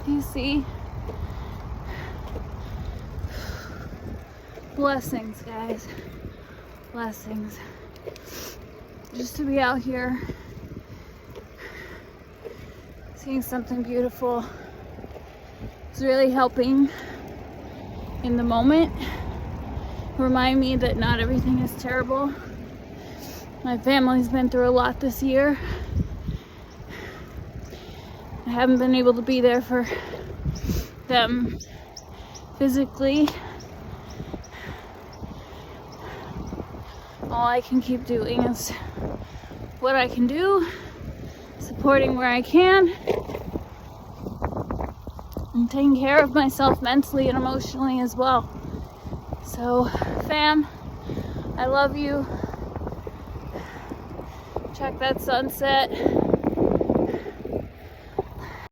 You see? Blessings, guys. Blessings. Just to be out here seeing something beautiful is really helping in the moment. Remind me that not everything is terrible. My family's been through a lot this year. I haven't been able to be there for them physically. All I can keep doing is what I can do, supporting where I can, and taking care of myself mentally and emotionally as well. So, fam, I love you. Check that sunset.